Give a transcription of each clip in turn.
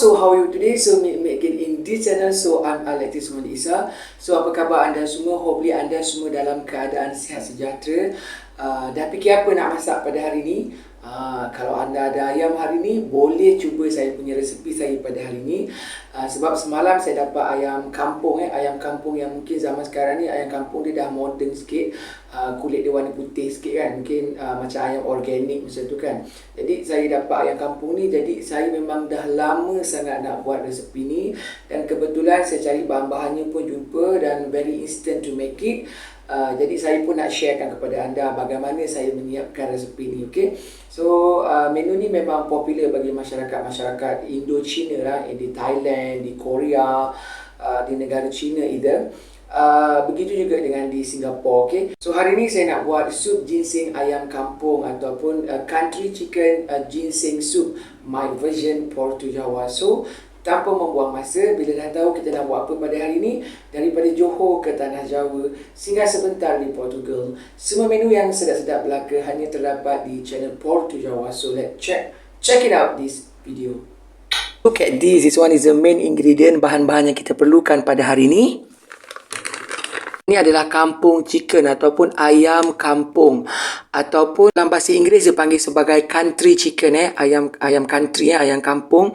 So how are you today? So again in this channel. So I'm Alexis Isa. So apa khabar anda semua? Hopefully anda semua dalam keadaan sihat sejahtera. Dah fikir apa nak masak pada hari ni? Kalau anda ada ayam hari ni, boleh cuba saya punya resepi saya pada hari ni. Sebab semalam saya dapat ayam kampung. Ayam kampung yang mungkin zaman sekarang ni ayam kampung dia dah modern sikit. Kulit dia warna putih sikit kan. Mungkin macam ayam organik macam tu kan. Jadi saya dapat ayam kampung ni. Jadi saya memang dah lama sangat nak buat resepi ni. Dan kebetulan saya cari bahan-bahannya pun jumpa dan very instant to make it. Jadi saya pun nak sharekan kepada anda bagaimana saya menyiapkan resepi ni, okey. So menu ni memang popular bagi masyarakat Indo-China lah, di Thailand, di Korea, di negara China either. Begitu juga dengan di Singapura, okey. So hari ni saya nak buat sup ginseng ayam kampung ataupun country chicken ginseng soup, my version Portu Jawa. So tanpa membuang masa, bila dah tahu kita nak buat apa pada hari ini, daripada Johor ke Tanah Jawa, singgah sebentar di Portugal. Semua menu yang sedap-sedap belaka hanya terdapat di channel Portu Jawa. So let's check it out this video. Look at this. This one is the main ingredient, bahan-bahan yang kita perlukan pada hari ini. Ini adalah kampung chicken ataupun ayam kampung, ataupun dalam bahasa Inggeris dia panggil sebagai country chicken, ayam country, ayam kampung,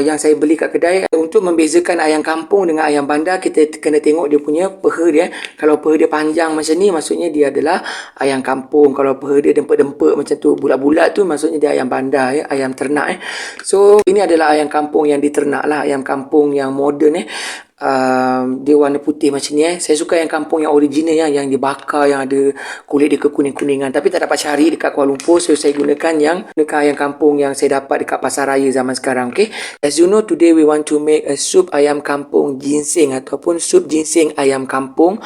yang saya beli kat kedai. Untuk membezakan ayam kampung dengan ayam bandar, kita kena tengok dia punya peha dia. Kalau peha dia panjang macam ni, maksudnya dia adalah ayam kampung. Kalau peha dia dempet-dempet macam tu, bulat-bulat tu, maksudnya dia ayam bandar, ayam ternak. So ini adalah ayam kampung yang diternak lah, ayam kampung yang moden. Dia warna putih macam ni. Saya suka yang kampung yang original, yang dibakar, yang ada kulit dia kekuning-kuningan. Tapi tak dapat cari dekat Kuala Lumpur, so saya gunakan ayam kampung yang saya dapat dekat pasar raya zaman sekarang, okay. As you know, today we want to make a soup ayam kampung ginseng ataupun soup ginseng ayam kampung,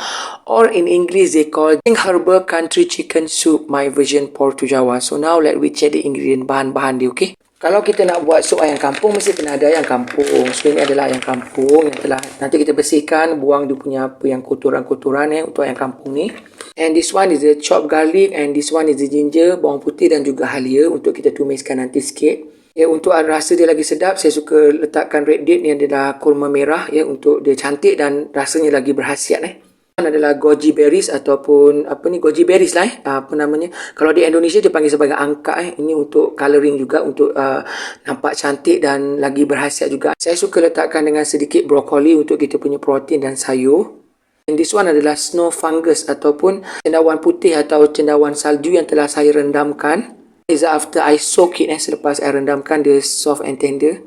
or in English they call herbal country chicken soup, my version Portu Jawa. So now let we check the ingredient, bahan-bahan dia, okay. Kalau kita nak buat sup ayam kampung, mesti kena ada ayam kampung. So ini adalah ayam kampung yang telah nanti kita bersihkan, buang dia punya apa yang kotoran-kotoran untuk ayam kampung ni. And this one is the chopped garlic, and this one is the ginger, bawang putih dan juga halia untuk kita tumiskan nanti sikit. Untuk rasa dia lagi sedap, saya suka letakkan red date, ni adalah kurma merah untuk dia cantik dan rasanya lagi berkhasiat. Adalah goji berries ataupun goji berries lah apa namanya. Kalau di Indonesia dia panggil sebagai angkat. Ini untuk colouring juga, untuk nampak cantik dan lagi berkhasiat juga. Saya suka letakkan dengan sedikit brokoli untuk kita punya protein dan sayur. And this one adalah snow fungus ataupun cendawan putih atau cendawan salju yang telah saya rendamkan. Is after I soak it, selepas saya rendamkan, dia soft and tender.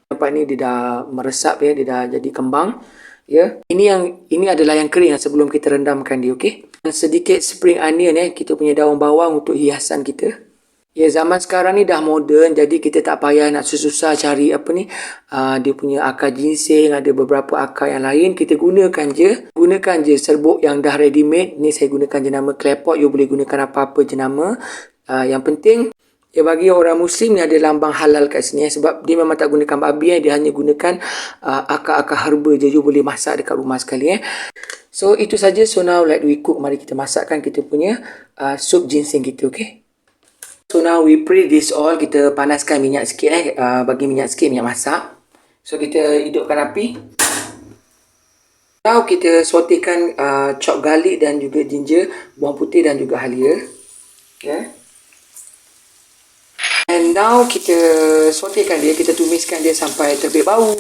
Nampak ni dia dah meresap, dia dah jadi kembang. Ini adalah yang kering sebelum kita rendamkan dia, okey. Dan sedikit spring onion, kita punya daun bawang untuk hiasan kita. Zaman sekarang ni dah moden, jadi kita tak payah nak susah cari dia punya akar ginseng, ada beberapa akar yang lain. Kita gunakan je serbuk yang dah ready made. Ni saya gunakan jenama claypot, you boleh gunakan apa-apa jenama. Yang penting bagi orang Muslim ni ada lambang halal kat sini, sebab dia memang tak gunakan babi, dia hanya gunakan akar-akar herba je. You boleh masak dekat rumah sekali. So itu saja. So now let we cook. Mari kita masakkan kita punya sup ginseng kita, okay. So now we preheat this all. Kita panaskan minyak sikit, bagi minyak sikit, minyak masak. So kita hidupkan api. Now kita sautekan chopped garlic dan juga ginger, bawang putih dan juga halia. Okay. And now kita sautekan dia, kita tumiskan dia sampai terbit bau,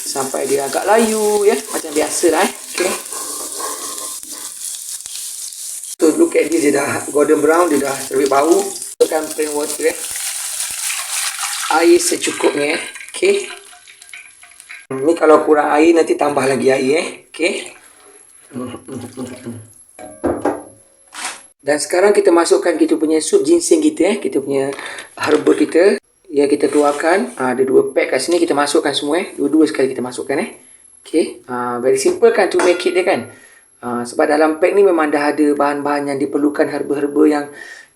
sampai dia agak layu, macam biasa lah. Okay. So look at this, dia dah golden brown, dia dah terbit bau. Tekan plain water, air secukupnya, okay. Ni kalau kurang air, nanti tambah lagi air, okay. Dan sekarang kita masukkan kita punya sup ginseng kita, kita punya herba kita. Kita keluarkan. Ada 2 pack kat sini, kita masukkan semua. Dua-dua sekali kita masukkan. Okay. Very simple kan to make it dia kan. Sebab dalam pack ni memang dah ada bahan-bahan yang diperlukan, herba-herba yang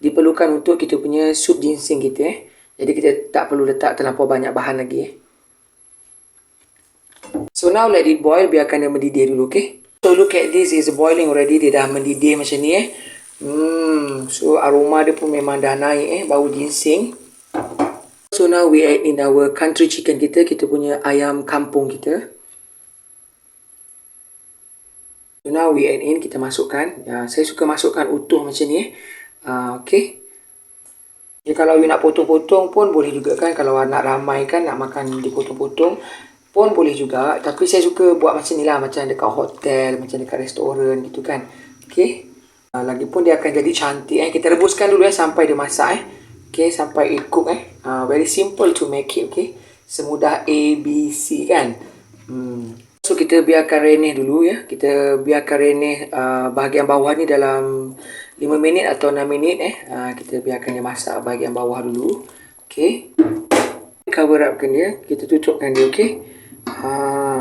diperlukan untuk kita punya sup ginseng kita. Jadi kita tak perlu letak terlampau banyak bahan lagi. So now let it boil, biarkan dia mendidih dulu, okay. So look at this, is boiling already. Dia dah mendidih macam ni. So aroma dia pun memang dah naik, bau ginseng. So now we add in our country chicken kita punya ayam kampung kita. So now we add in, kita masukkan. Saya suka masukkan utuh macam ni. Okay. Ya, kalau you nak potong-potong pun boleh juga kan. Kalau nak ramai kan, nak makan dipotong-potong pun boleh juga. Tapi saya suka buat macam ni lah. Macam dekat hotel, macam dekat restoran gitu kan. Okay. Lagipun dia akan jadi cantik. Kita rebuskan dulu sampai dia masak. Okay, sampai it cook. Very simple to make it. Okay. Semudah A, B, C kan. So kita biarkan renih dulu ya. Kita biarkan renih bahagian bawah ni dalam 5 minit atau 6 minit. Kita biarkan dia masak bahagian bawah dulu. Okay. Cover upkan dia. Kita tutupkan dia. Okay.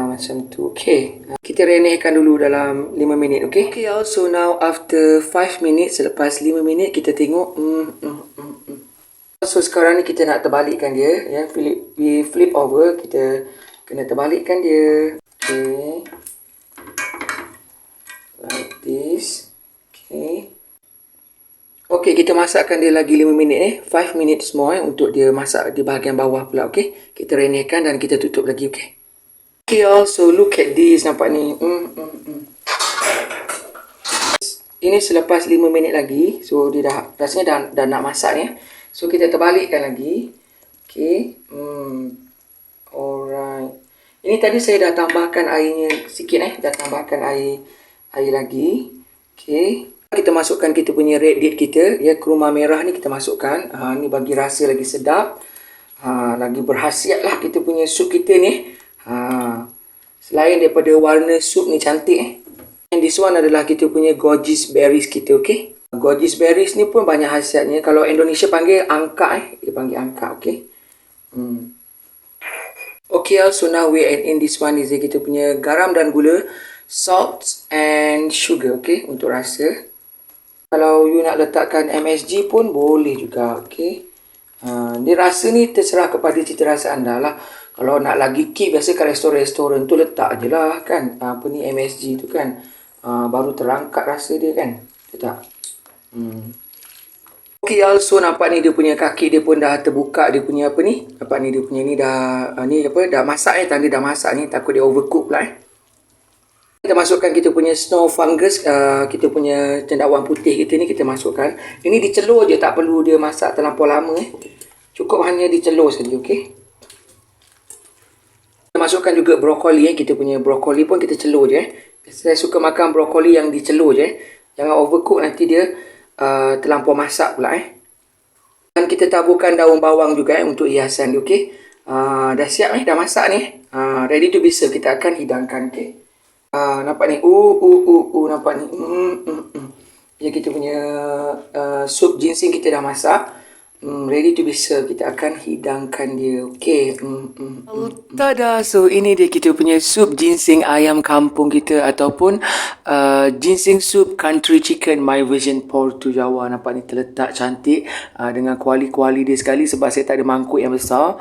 Macam tu. Okay. Kita renehkan dulu dalam 5 minit. Okay. Okay, so now after 5 minutes, selepas 5 minit kita tengok. So sekarang ni kita nak terbalikkan dia. Ya. We flip over. Kita kena terbalikkan dia. Okay. Like this. Okay. Okay, kita masakkan dia lagi 5 minit 5 minutes more untuk dia masak di bahagian bawah pula. Okay. Kita renehkan dan kita tutup lagi. Okay. Okay, so look at this. Nampak ni. Ini selepas 5 minit lagi. So dia dah rasanya dah nak masak ni. So kita terbalikkan lagi. Okay. Alright. Ini tadi saya dah tambahkan airnya sikit Dah tambahkan air lagi. Okay. Kita masukkan kita punya red date kita. Ya, kurma merah ni kita masukkan. Ni bagi rasa lagi sedap. Lagi berkhasiat lah kita punya sup kita ni. Selain daripada warna sup ni cantik. And this one adalah kita punya gorgeous berries kita. Okay. Gorgeous berries ni pun banyak khasiatnya. Kalau Indonesia panggil angka. Dia panggil angka. Okay. Okay, so now we add in this one is kita punya garam dan gula, salt and sugar, okay, untuk rasa. Kalau you nak letakkan MSG pun boleh juga, okay. Ni rasa ni terserah kepada cita rasa anda lah. Kalau nak lagi kick, biasa kat restoran-restoran tu letak je lah kan. Apa ni MSG tu kan. Baru terangkat rasa dia kan. Betul tak? Okay, also nampak ni dia punya kaki dia pun dah terbuka, dia punya apa ni? Nampak ni dia punya ni dah dah masak tanda dah masak ni, takut dia overcook pula Kita masukkan kita punya snow fungus, kita punya cendawan putih kita ni kita masukkan. Ini dicelur je, tak perlu dia masak terlampau lama Cukup hanya dicelur saja, okey. Kita masukkan juga brokoli kita punya brokoli pun kita celur je Saya suka makan brokoli yang dicelur je Jangan overcook, nanti dia terlampau masak pula Dan kita taburkan daun bawang juga untuk hiasan dia, okey. Dah siap dah masak ni. Ready to be served. Kita akan hidangkan, okey. Nampak ni. Nampak ni. Jadi kita punya sup ginseng kita dah masak. Ready to be served. Kita akan hidangkan dia, okey. Tada, so ini dia kita punya sup ginseng ayam kampung kita ataupun ginseng soup country chicken my version Portu Jawa. Nampak ni terletak cantik dengan kuali-kuali dia sekali sebab saya tak ada mangkuk yang besar.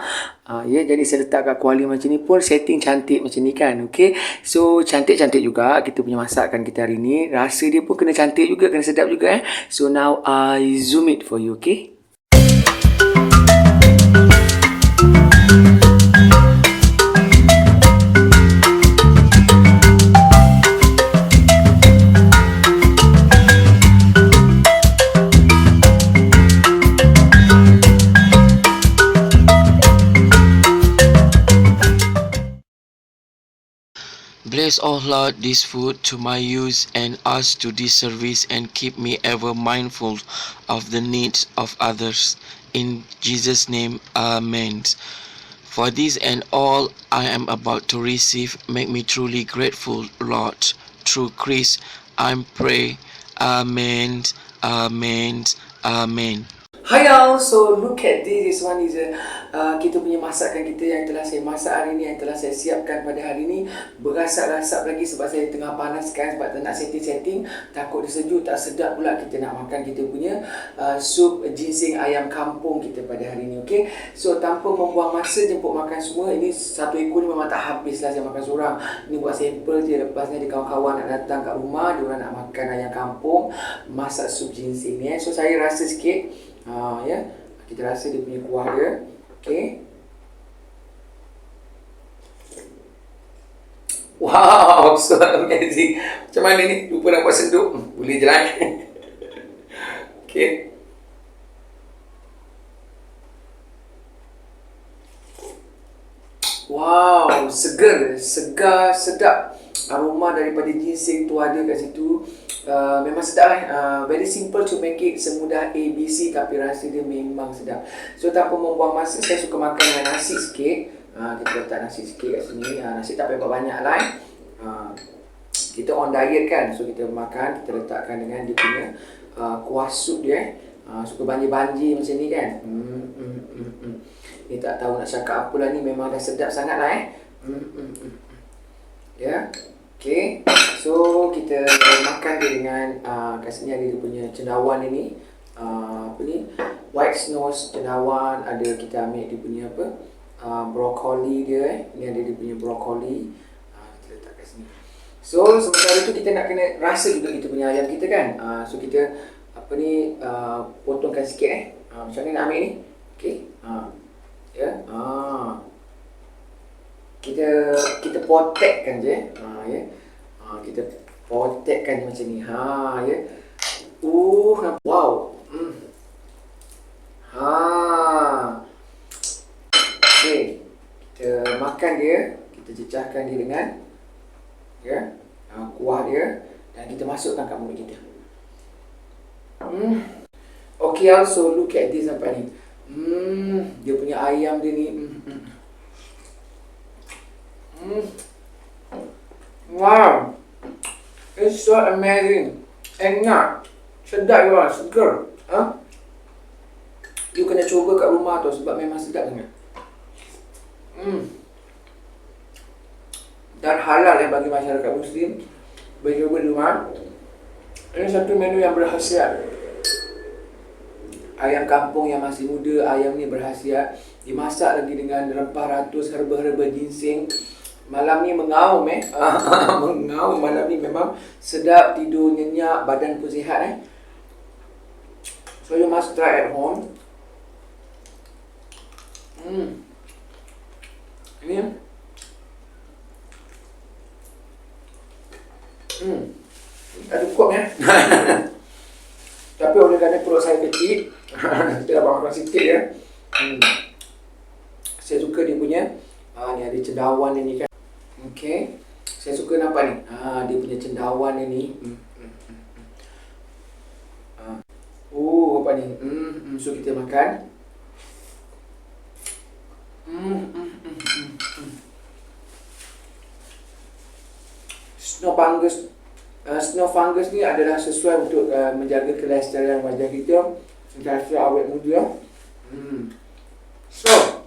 Ya, jadi saya letak kat kuali macam ni pun setting cantik macam ni kan, okey. So cantik-cantik juga kita punya masakan kita hari ni. Rasa dia pun kena cantik juga, kena sedap juga So now I zoom it for you, okey. Bless, O Lord, this food to my use and us to this service, and keep me ever mindful of the needs of others. In Jesus' name, Amen. For this and all I am about to receive, make me truly grateful, Lord. Through Christ, I pray. Amen. Amen. Amen. Hi all, so look at this. This one is kita punya masakan kita yang telah saya masak hari ni, yang telah saya siapkan pada hari ni. Berasap-rasap lagi sebab saya tengah panaskan, sebab tak nak setting-setting, takut dia sejuk, tak sedap pula. Kita nak makan kita punya sup ginseng ayam kampung kita pada hari ni, okay. So tanpa membuang masa jemput makan semua. Ini satu ekor ni memang tak habis lah saya makan seorang. Ini buat sampel je, lepas ni ada kawan-kawan nak datang kat rumah, diorang nak makan ayam kampung, masak sup ginseng ni So saya rasa sikit. Ya, kita rasa dia punya kuah dia. Okay. Wow, so amazing. Macam mana ni? Lupa nak buat sentuh. Boleh je lah. Okay. Wow, segar, sedap. Aroma daripada ginseng tu ada kat situ. Memang sedap very simple to make it, semudah ABC tapi rasa dia memang sedap. So tanpa membuang masa, saya suka makan dengan nasi sikit. Kita letak nasi sikit kat sini. Nasi tak payah banyak lah. Kita on diet kan, so kita makan, kita letakkan dengan dia punya kuah sup dia. Suka banjir-banjir macam ni kan. Ni tak tahu nak cakap apa lah ni, memang dah sedap sangat lah Ya. Okay, so kita makan dia dengan kat sini ada dia punya cendawan ini. Apa ni, white nose cendawan. Ada, kita ambil dia punya apa, brokoli dia Ni ada dia punya brokoli. Kita letak kat sini. So sementara tu kita nak kena rasa juga kita punya ayam kita kan. So kita apa ni, potongkan sikit macam ni nak ambil ni. Okay. Ya. Kita potekkan je. Ya. Kita potekkan macam ni. Ya. Wow. Okay. Kita makan dia, kita cecahkan dia dengan kuah dia dan kita masukkan kat mulut kita. Okay, also look at this nampak ni. Dia punya ayam dia ni. Wow. It's so amazing. Enak. Sedap juga, segar. You kena cuba kat rumah tu sebab memang sedap sangat. Dan halal bagi masyarakat Muslim bercuba di rumah. Ini satu menu yang berkhasiat. Ayam kampung yang masih muda, ayam ni berkhasiat. Dimasak lagi dengan rempah ratus, herba-herba ginseng. Malam ni mengaum mengaum malam ni, memang sedap, tidur nyenyak, badan pun sihat So you must try at home. Ini tak cukup tapi oleh kerana perut saya kecil, kita dapat makan sikit Saya suka dia punya ni ada cendawan ni kan. Okay, saya suka nampak ni. Dia punya cendawan ni. Apa ni? So kita makan. Snow fungus ni adalah sesuai untuk menjaga kolesterol wajah kita, sentiasa awet muda. So,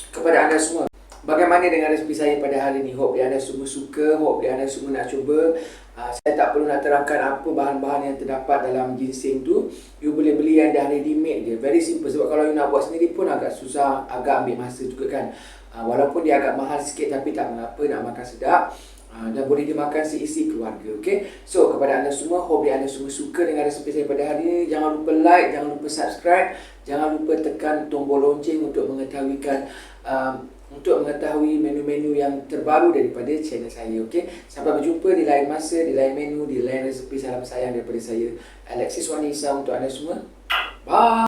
kepada anda semua, bagaimana dengan resipi saya pada hari ini? Hope anda semua suka, hope anda semua nak cuba. Saya tak perlu nak terangkan apa bahan-bahan yang terdapat dalam ginseng tu. You boleh beli yang dah ready made je. Very simple. Sebab kalau you nak buat sendiri pun agak susah, agak ambil masa juga kan. Walaupun dia agak mahal sikit tapi tak mengapa, nak makan sedap. Dan boleh dimakan seisi keluarga. Okay? So kepada anda semua, hope anda semua suka dengan resipi saya pada hari ini. Jangan lupa like, jangan lupa subscribe, jangan lupa tekan tombol lonceng untuk mengetahui menu-menu yang terbaru daripada channel saya. Okay? Sampai berjumpa di lain masa, di lain menu, di lain resipi. Salam sayang daripada saya, Alexis Wanisa, untuk anda semua. Bye.